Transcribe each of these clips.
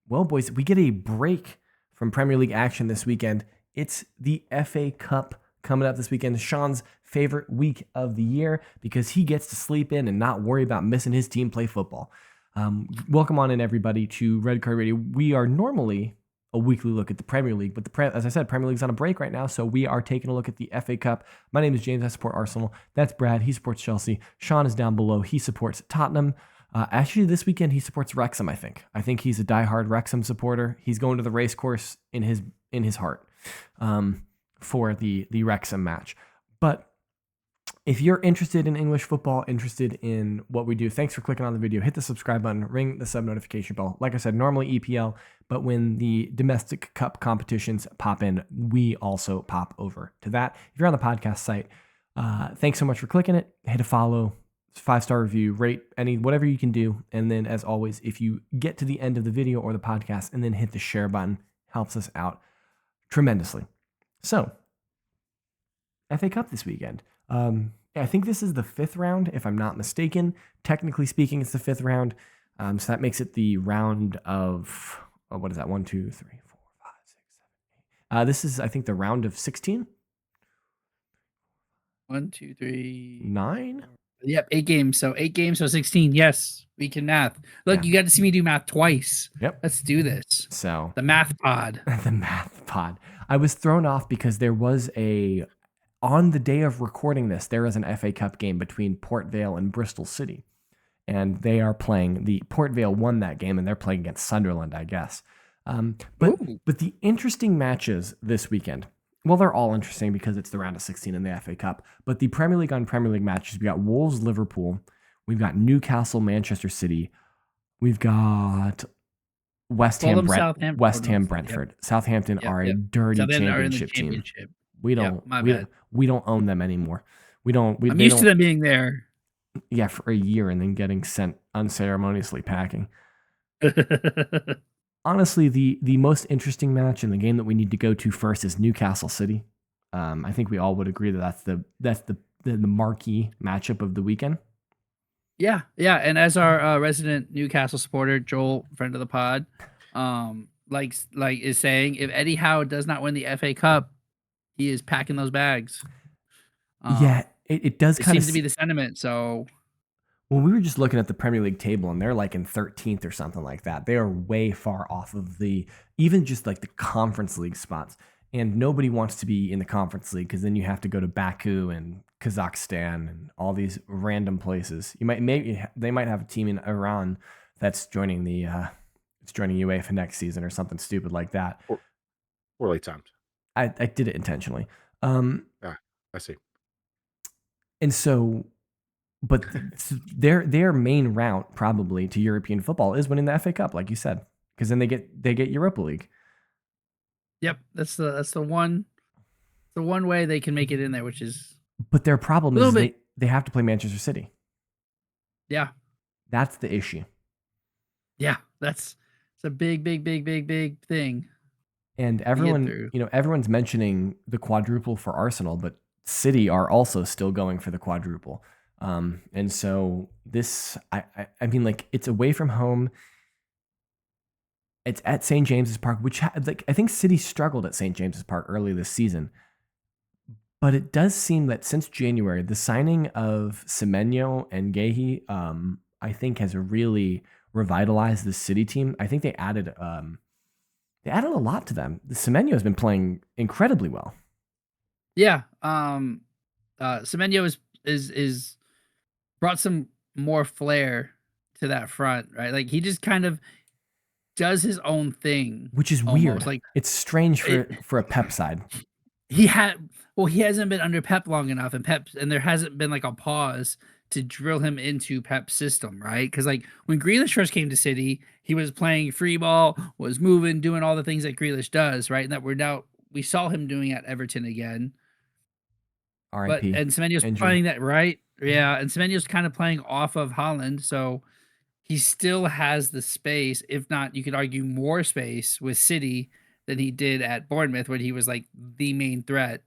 Well, boys, we get a break from Premier League action this weekend. It's the FA Cup coming up this weekend. Sean's favorite week of the year because he gets to sleep in and not worry about missing his team play football. Welcome on in, everybody, to Red Card Radio. We are normally a weekly look at the Premier League, but as I said, Premier League's on a break right now, so we are taking a look at the FA Cup. My name is James. I support Arsenal. That's Brad. He supports Chelsea. Sean is down below. He supports Tottenham. Actually, this weekend he supports Wrexham. I think he's a diehard Wrexham supporter. He's going to the race course in his heart for the Wrexham match. But if you're interested in English football, interested in what we do, thanks for clicking on the video. Hit the subscribe button, ring the sub notification bell. Like I said, normally EPL, but when the domestic cup competitions pop in, we also pop over to that. If you're on the podcast site, thanks so much for clicking it. Hit a follow. 5-star review, rate whatever you can do. And then as always, if you get to the end of the video or the podcast and then hit the share button, helps us out tremendously. So, FA Cup this weekend. I think this is the 5th round, if I'm not mistaken. Technically speaking, it's the 5th round. So that makes it the round of, what is that? 1, 2, 3, 4, 5, 6, 7, 8. This is, I think, the round of 16. 1, 2, 3, 9. Yep, 8 games. So 8 games, so 16. Yes, we can math. Look, You got to see me do math twice. Yep. Let's do this. So the math pod. The math pod. I was thrown off because there was on the day of recording this, there is an FA Cup game between Port Vale and Bristol City. And they are playing, Port Vale won that game and they're playing against Sunderland, I guess. But the interesting matches this weekend, well, they're all interesting because it's the round of 16 in the FA Cup. But the Premier League on Premier League matches, we got Wolves, Liverpool. We've got Newcastle, Manchester City. We've got West Ham, Brentford. Yep. Southampton are a dirty championship team. We don't own them anymore. I'm used to them being there. Yeah, for a year and then getting sent unceremoniously packing. Honestly, the most interesting match in the game that we need to go to first is Newcastle City. I think we all would agree that that's the marquee matchup of the weekend. Yeah. And as our resident Newcastle supporter, Joel, friend of the pod, is saying, if Eddie Howe does not win the FA Cup, he is packing those bags. It does kind of seems to be the sentiment. So. Well, we were just looking at the Premier League table, and they're like in 13th or something like that. They are way far off of even just like the Conference League spots. And nobody wants to be in the Conference League because then you have to go to Baku and Kazakhstan and all these random places. They might have a team in Iran that's joining joining UEFA next season or something stupid like that. Poorly timed. I did it intentionally. I see. And so. But their main route probably to European football is winning the FA Cup, like you said, because then they get Europa League. Yep, that's the one way they can make it in there, which is. But their problem is they have to play Manchester City. Yeah, that's the issue. Yeah, it's a big thing. And everyone's mentioning the quadruple for Arsenal, but City are also still going for the quadruple. And so this, I mean, like, it's away from home. It's at St. James's Park, which I think City struggled at St. James's Park early this season. But it does seem that since January, the signing of Semenyo and Guehi, I think has really revitalized the City team. I think they added a lot to them. The Semenyo has been playing incredibly well. Yeah. Semenyo is brought some more flair to that front, right? Like, he just kind of does his own thing, which is almost weird. Like, it's strange for a Pep side. He hasn't been under Pep long enough, and there hasn't been like a pause to drill him into Pep's system, right? Because like when Grealish first came to City, he was playing free ball, was moving, doing all the things that Grealish does, right? And that we saw him doing at Everton again. R.I.P. And Semenyo's playing that, right? Yeah, and Semenyo's kind of playing off of Haaland, so he still has the space, if not, you could argue more space with City than he did at Bournemouth when he was like the main threat.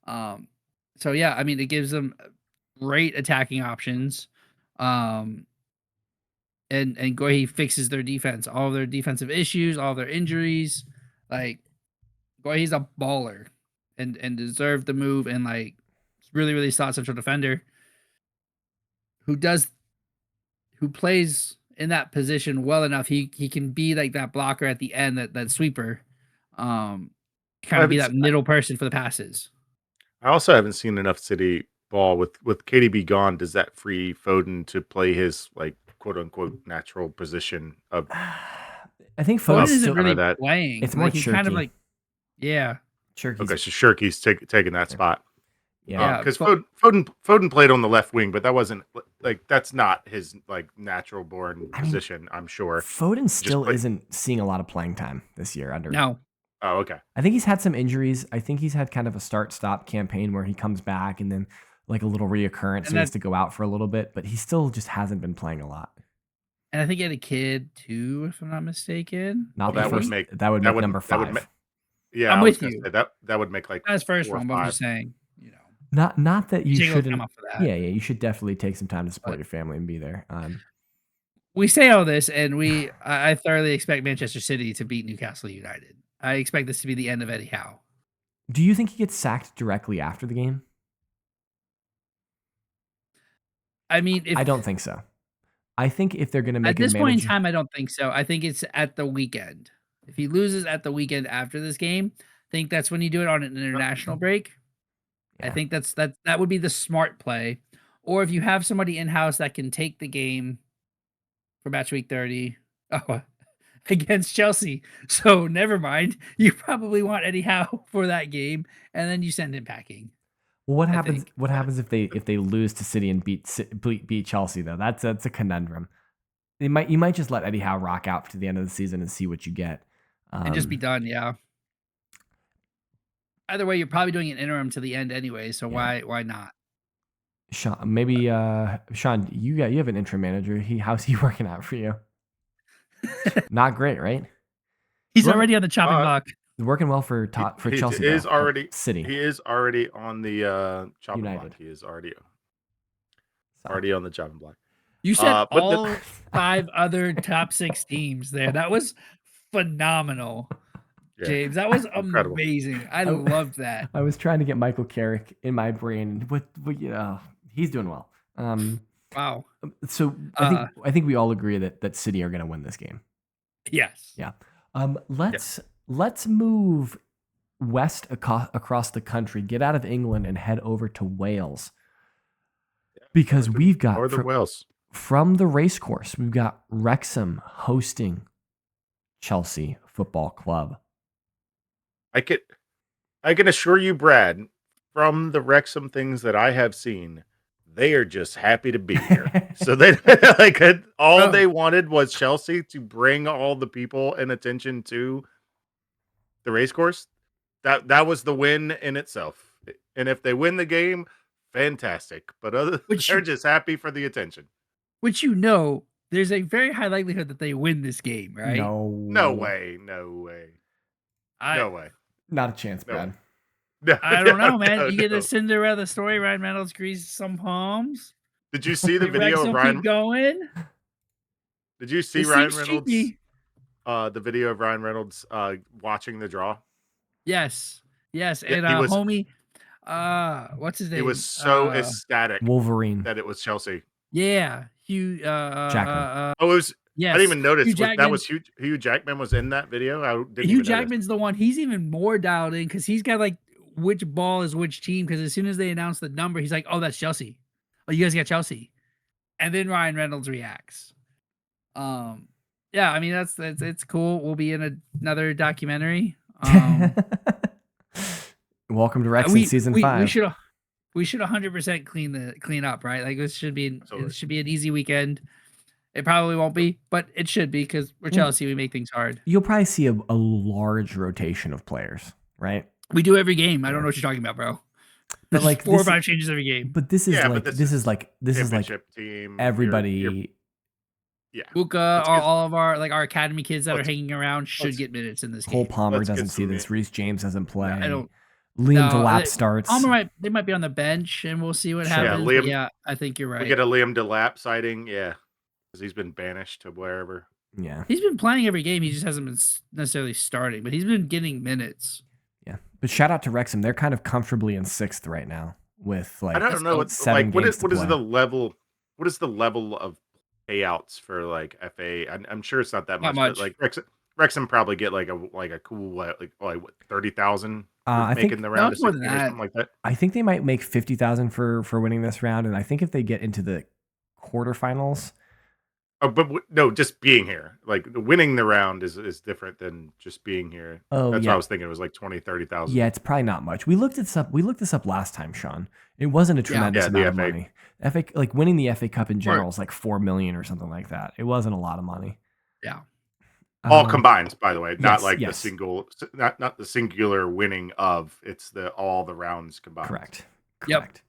So yeah, I mean, it gives them great attacking options. and Guehi fixes their defense, all of their defensive issues, all their injuries. Like Guehi's a baller and deserved the move, and like really, really solid central defender who plays in that position well enough. He can be like that blocker at the end, that sweeper, kind of be that middle person for the passes. I also haven't seen enough City ball with KDB gone. Does that free Foden to play his like quote unquote natural position of? I think Foden Foden's isn't still really that. playing. It's more like, he's kind of Shirky. like, yeah. Shirky's, Okay, so Shirky's taking that spot. yeah. Because Foden played on the left wing, but that wasn't like that's not his like natural born position. I'm sure Foden still isn't seeing a lot of playing time this year. No. Oh, okay. I think he's had some injuries. I think he's had kind of a start-stop campaign where he comes back and then like a little reoccurrence, so he has to go out for a little bit, but he still just hasn't been playing a lot. And I think he had a kid too, if I'm not mistaken. Not that would make number 5. Yeah, I'm with you. That would make like not his first one, but I'm just saying, Not that you shouldn't. For that. Yeah, you should definitely take some time to support your family and be there. We say all this, and I thoroughly expect Manchester City to beat Newcastle United. I expect this to be the end of Eddie Howe. Do you think he gets sacked directly after the game? I mean, I don't think so. I think if they're going to make at this point in time, I don't think so. I think it's at the weekend. If he loses at the weekend after this game, I think that's when you do it on an international break. Yeah. I think that would be the smart play. Or if you have somebody in-house that can take the game for match week 30 against Chelsea. So never mind. You probably want Eddie Howe for that game, and then you send him packing. Well, what happens? What happens if they lose to City and beat Chelsea though? That's a conundrum. You might just let Eddie Howe rock out to the end of the season and see what you get, and just be done. Yeah. Either way, you're probably doing an interim to the end anyway. So why not? Sean, Sean, you have an interim manager. How's he working out for you? Not great, right? He's already on the chopping block. Working well for Chelsea. He is already City. He is already on the chopping block. He is already on the chopping block. You said all 5 other top 6 teams there. That was phenomenal, James. That was amazing. I loved that. I was trying to get Michael Carrick in my brain, but he's doing well. Wow. So I think we all agree that City are going to win this game. Yes. Yeah. Let's move west across the country, get out of England and head over to Wales. Because we've got Wales. From the racecourse, we've got Wrexham hosting Chelsea Football Club. I can assure you, Brad, from the Wrexham things that I have seen, they are just happy to be here. So they they wanted was Chelsea to bring all the people and attention to the racecourse. That was the win in itself. And if they win the game, fantastic. But they're just happy for the attention. Which there's a very high likelihood that they win this game, right? No way. No way. Not a chance, Brad. I don't know, man. You get a Cinderella story. Ryan Reynolds greases some palms. Did you see the video of Ryan? Keep going. Did you see Ryan Reynolds? The video of Ryan Reynolds watching the draw. Yes. And homie, what's his name? He was so ecstatic. Wolverine. That it was Chelsea. Yeah, Hugh Jackman. It was. Yes. I didn't even notice that was Hugh Jackman was in that video. Hugh Jackman's the one. He's even more dialed in because he's got like which ball is which team. Because as soon as they announce the number, he's like, "Oh, that's Chelsea. Oh, you guys got Chelsea." And then Ryan Reynolds reacts. Yeah, I mean it's cool. We'll be in another documentary. Welcome to Wrexham season 5. We should 100% clean up, right? Like it should be an easy weekend. It probably won't be, but it should be because we're Chelsea. We make things hard. You'll probably see a large rotation of players, right? We do every game. I don't know what you're talking about, bro. But like 4 or 5 changes every game. But this is like team, everybody. Buka, all of our academy kids that are hanging around should get minutes in this game. Cole Palmer doesn't see this. Reece James doesn't play. Liam Delap starts. Palmer they might be on the bench, and we'll see what happens. I think you're right. We get a Liam Delap sighting. Yeah. because he's been banished to wherever. Yeah. He's been playing every game. He just hasn't been necessarily starting, but he's been getting minutes. Yeah. But shout out to Wrexham. They're kind of comfortably in 6th right now with I like don't know what 7 like what games is to what is play. the level what is the level of payouts for like FA? I'm sure it's not that Not much, but much. like Wrexham probably get like a cool what 30,000 for I making think the No, round it's of more than 16 or that. something like that. I think they might make 50,000 for winning this round, and I think if they get into the quarterfinals, Oh, but no, just being here. Like winning the round is different than just being here. oh That's what I yeah, was thinking. It was like 30,000. yeah, it's probably not much. We looked this up. We looked this up last time, Sean. It wasn't a tremendous Yeah, the amount of FA. money. FA like winning the FA Cup in general Right. is like 4 million or something like that. It wasn't a lot of money. Yeah. All combined, by the way, not yes, like yes. not the singular winning of. It's all the rounds combined. Correct. Yep.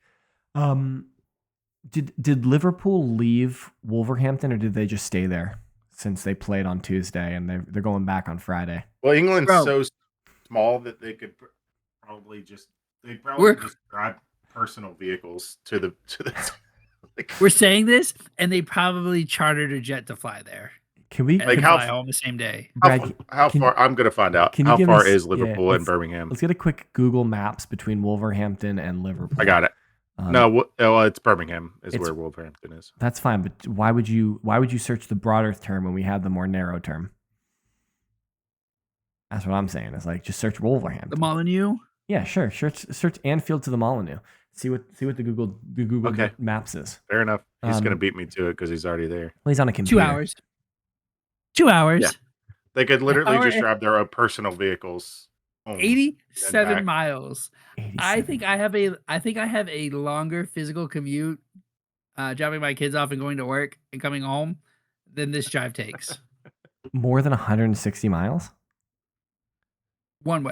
Did Liverpool leave Wolverhampton, or did they just stay there since they played on Tuesday and they're going back on Friday? Well, England's Bro. so small that they could probably just drive personal vehicles to the like, We're saying this, and they probably chartered a jet to fly there. Can we And Like, like how- fly home the same day. Brad, how far? I'm gonna find out. can you How give far us- is yeah, Liverpool and let's- Birmingham? let's get a quick Google Maps between Wolverhampton and Liverpool. I got it. No, it's Birmingham is it's- where Wolverhampton is. That's fine, but why would you search the broader term when we have the more narrow term? That's what I'm saying. It's like just search Wolverhampton. The Molyneux? Yeah, sure. Search Anfield to the Molyneux. See what the Google Okay. Maps is. Fair enough. He's gonna Um, beat me to it because he's already there. Well, he's on a 2 computer. hours. 2 hours. Yeah. They could literally hour just and- drive their own personal vehicles home. 87 back. miles. 87. I think I have a longer physical commute, dropping my kids off and going to work and coming home than this drive takes. More than 160 miles. One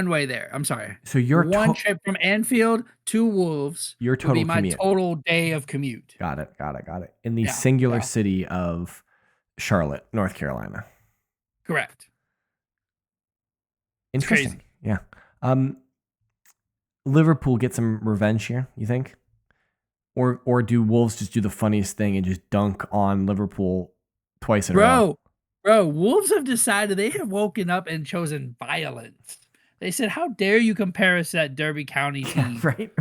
way there. I'm sorry. So your One trip from Anfield to Wolves your would total be my commute. total day of commute. Got it. In the Yeah, singular yeah. city of Charlotte, North Carolina. Correct. It's Interesting. crazy. Yeah. Liverpool get some revenge here, you think? Or do Wolves just do the funniest thing and just dunk on Liverpool twice in a row? Bro, Wolves have decided they have woken up and chosen violence. They said, "How dare you compare us to that Derby County team? Right.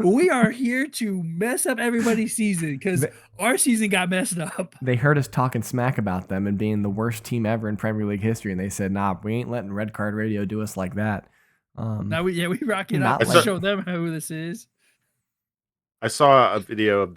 we are here to mess up everybody's season because our season got messed up." They heard us talking smack about them and being the worst team ever in Premier League history, and they said, "Nah, we ain't letting Red Card Radio do us like that." Now we rock it Not up. like- Show them who this is. I saw a video of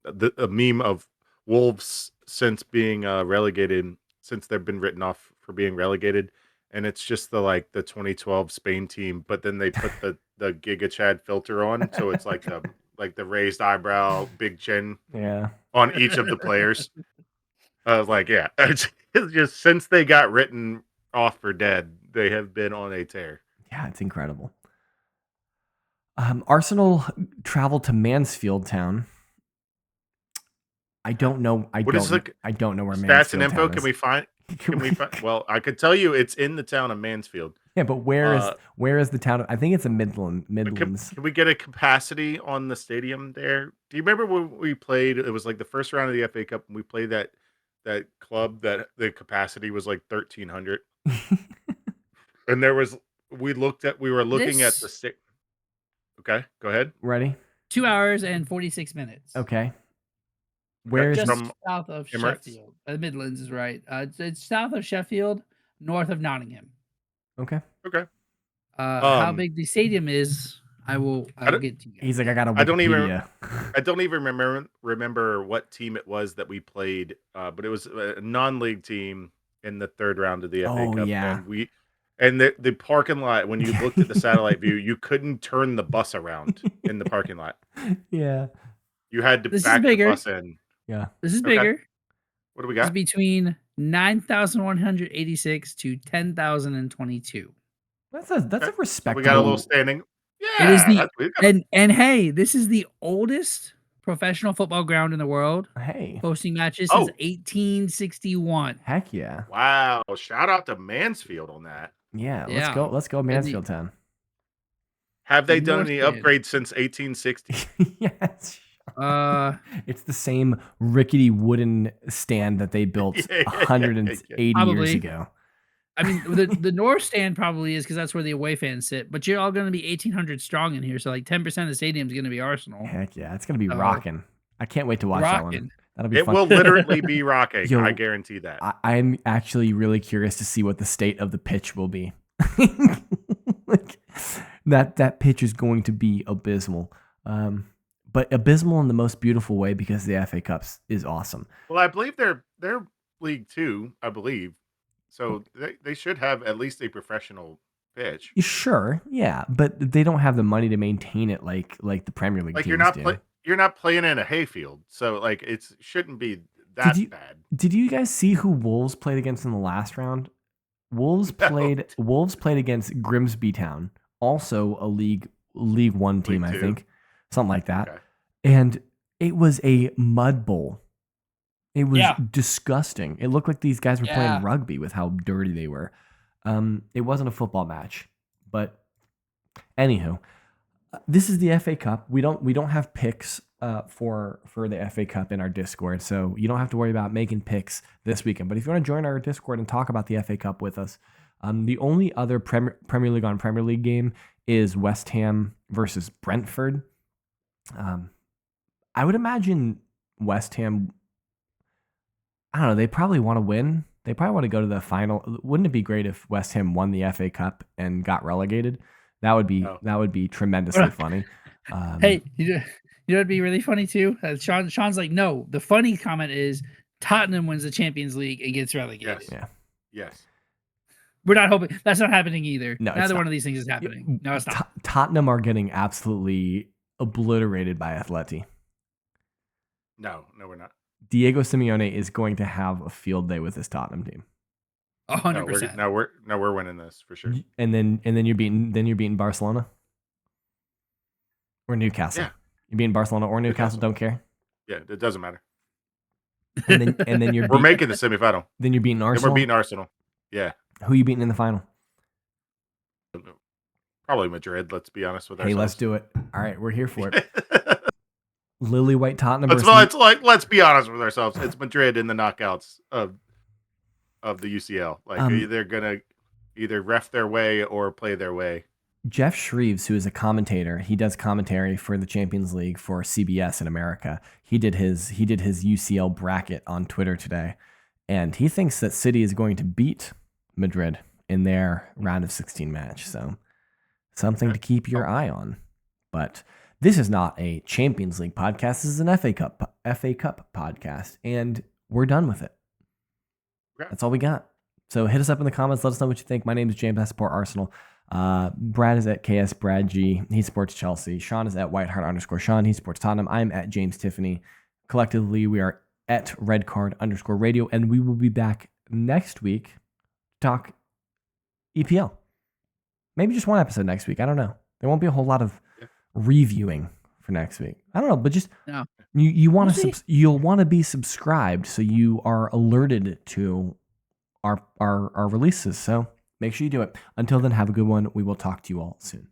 a meme of Wolves since being relegated, since they've been written off for being relegated, and it's just the 2012 Spain team, but then they put the Giga Chad filter on, so it's like the raised eyebrow, big chin Yeah. on each of the players. I was like, yeah, it's just since they got written off for dead, they have been on a tear. Yeah, it's incredible. Arsenal traveled to Mansfield Town. I don't know. I don't know where Stats Mansfield and info. Town Can is. we find? Can we find? Well, I could tell you it's in the town of Mansfield. Yeah, but where is the town? I think it's a Midlands. Can we get a capacity on the stadium there? Do you remember when we played? It was like the first round of the FA Cup, and we played that club that the capacity was like 1,300, and we were looking at the stick. Okay, go ahead. Ready? 2 hours and 46 minutes. Okay. Where is Just from south of Emirates? Sheffield. The Midlands is right. It's south of Sheffield, north of Nottingham. Okay. Okay. How big the stadium is, I will get to you. He's like, I got a I don't even- Wikipedia. I don't even remember what team it was that we played, but it was a non-league team in the third round of the FA Cup. Yeah. And the parking lot, when you looked at the satellite view, you couldn't turn the bus around in the parking lot. Yeah. You had to This is back the bigger. bus in. Yeah. This is Okay. bigger. What do we It's got? between 9,186 to 10,022. That's a respectable. We got a little standing. Yeah. It is the- we got- And hey, this is the oldest professional football ground in the world, Hey. hosting matches Oh. since 1861. Heck yeah. wow. Shout out to Mansfield on that. Yeah. Yeah. Let's go Mansfield Town. Have they The done North any End. upgrades since 1860? Yes. It's the same rickety wooden stand that they built Yeah, 180 years Probably. ago. I mean, the North Stand probably is because that's where the away fans sit. But you're all going to be 1,800 strong in here, so like 10% of the stadium is going to be Arsenal. Heck yeah, it's gonna be So, rocking. I can't wait to watch that one. rocking. That'll be It fun. will literally be rocking. Yo, I guarantee that. I'm actually really curious to see what the state of the pitch will be. Like, that pitch is going to be abysmal, but abysmal in the most beautiful way because the FA Cups is awesome. Well, I believe they're League Two, I believe. So they should have at least a professional pitch. Sure, yeah, but they don't have the money to maintain it like the Premier League Like teams you're not playing in a hayfield, so like it shouldn't be that bad. Did you guys see who Wolves played against in the last round? Wolves played against Grimsby Town, also a League One team, League I Two. think, something like that. Okay. And it was a mud bowl. It was Yeah. disgusting. It looked like these guys were Yeah. playing rugby with how dirty they were. It wasn't a football match, but anywho, this is the FA Cup. We don't have picks for the FA Cup in our Discord, so you don't have to worry about making picks this weekend. But if you want to join our Discord and talk about the FA Cup with us, the only other Premier League on Premier League game is West Ham versus Brentford. I would imagine West Ham, I don't know, they probably want to win. They probably want to go to the final. Wouldn't it be great if West Ham won the FA Cup and got relegated? That would be tremendously funny. Hey, you know what'd be really funny too? Sean's like, no. The funny comment is Tottenham wins the Champions League and gets relegated. Yes. Yeah. Yes. We're not hoping that's not happening either. No, it's Neither not. one of these things is happening. No, it's not. Tottenham are getting absolutely obliterated by Atleti. No, we're not. Diego Simeone is going to have a field day with his Tottenham team. 100%. We're winning this for sure. And then you're beating Barcelona or Newcastle. Yeah. You're beating Barcelona or Newcastle. Don't care. Yeah, it doesn't matter. And then you're We're making the semifinal. Then you're beating And Arsenal. we're beating Arsenal. Yeah. Who are you beating in the final? Probably Madrid. Let's be honest with ourselves. Hey, let's do it. All right, we're here for it. Lily White Tottenham. Let's be honest with ourselves. It's Madrid in the knockouts of the UCL. Like they're gonna either ref their way or play their way. Jeff Shreves, who is a commentator, he does commentary for the Champions League for CBS in America. He did his UCL bracket on Twitter today, and he thinks that City is going to beat Madrid in their round of 16 match. So something to keep your eye on. But this is not a Champions League podcast. This is an FA Cup podcast, and we're done with it. Okay. That's all we got. So hit us up in the comments. Let us know what you think. My name is James. I support Arsenal. Brad is at KS Brad G. He supports Chelsea. Sean is at Whiteheart_Sean. He supports Tottenham. I'm at James Tiffany. Collectively, we are at redcard_radio, and we will be back next week to talk EPL. Maybe just one episode next week. I don't know. There won't be a whole lot of reviewing for next week. I don't know, but just No. you want to you'll want to be subscribed so you are alerted to our releases. So make sure you do it. Until then, have a good one. We will talk to you all soon.